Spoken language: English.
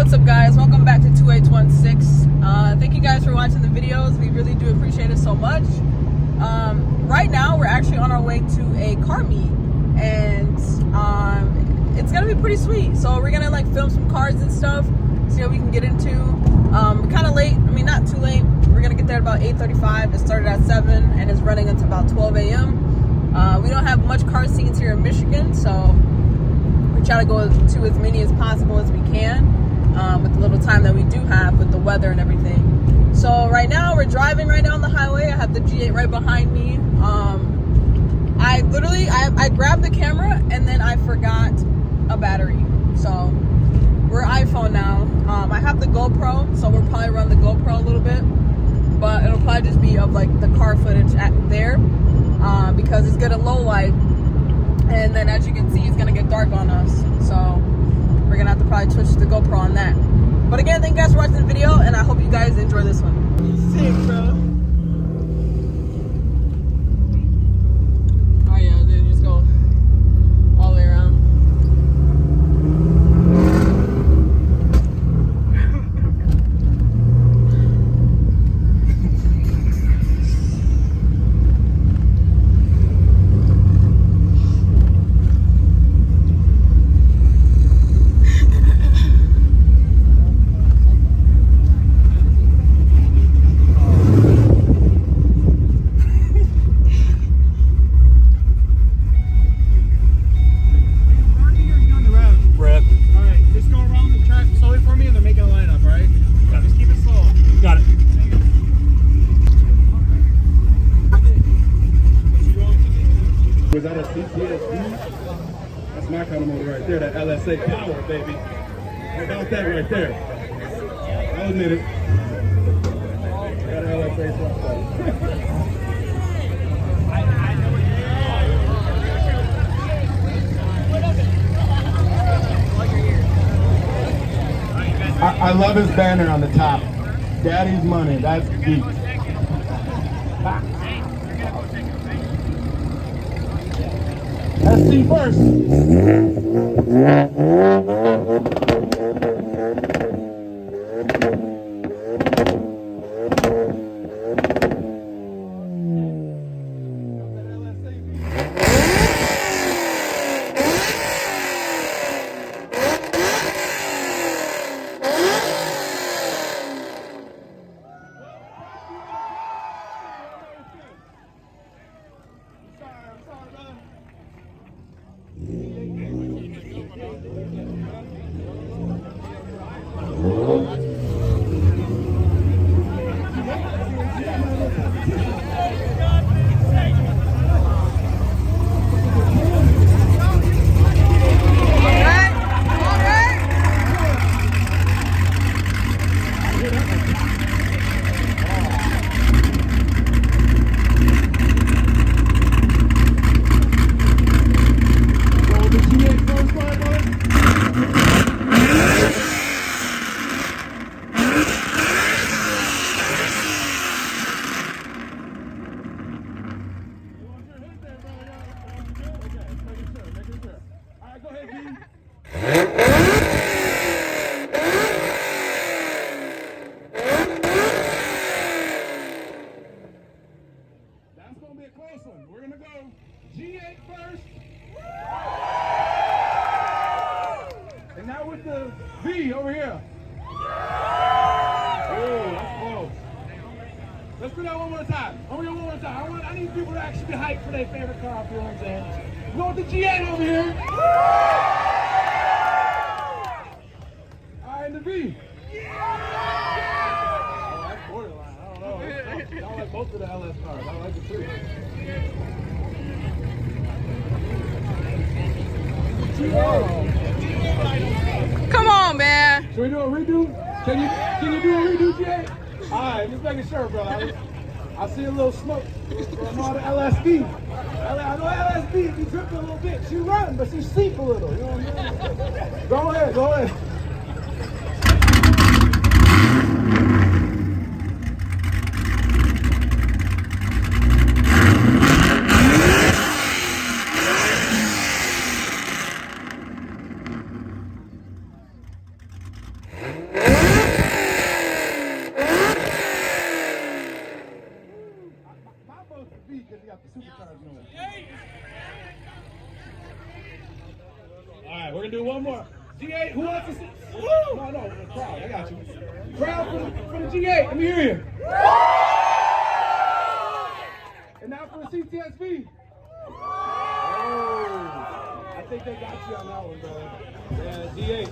What's up, guys? Welcome back to 2816. Thank you guys for watching the videos. We really do appreciate it so much. Right now we're actually on our way to a car meet, and it's gonna be pretty sweet. So we're gonna like film some cars and stuff, see what we can get into. We're kind of late. I mean, not too late. We're gonna get there about 8:35. It started at 7 and is running until about 12 a.m. We don't have much car scenes here in Michigan, so we try to go to as many as possible as we can with the little time that we do have with the weather and everything. So right now we're driving right down the highway. I have the G8 right behind me. I grabbed the camera and then I forgot a battery. So we're iPhone now. I have the GoPro, so we'll probably run the GoPro a little bit, but it'll probably just be of like the car footage at there because it's getting low light, and then as you can see it's gonna get dark on us, so we're gonna have to probably switch the GoPro on that. But again, thank you guys for watching the video, and I hope you guys enjoy this one. Sick, bro. Oh yeah, dude, just go all the way around. Was that a CTS? That's my kind of motor right there, that LSA power, baby. How about that right there? I'll admit it. Got an LSA plus. I love his banner on the top. Daddy's money, that's deep. SC first. That's going to be a close one. We're going to go G8 first. And now with the V over here. Oh, that's close. Let's do that one more time. I need people to actually be hyped for their favorite car, you know what I'm saying? We're going with the G8 over here. All right, and the V. Oh, that's borderline. I don't know. I like both of the LS cars. I like it too. Come on, man. Should we do a redo? Can you do a redo, Jay? All right, just making sure, brother. I see a little smoke from all the LSD. I know LSD, she tripped a little bit. She run, but she sleep a little. You know what I mean? Go ahead. Crowd, I got you. Crowd for the G8, let me hear you. And now for the CTS. Oh, I think they got you on that one, bro. Yeah, G8.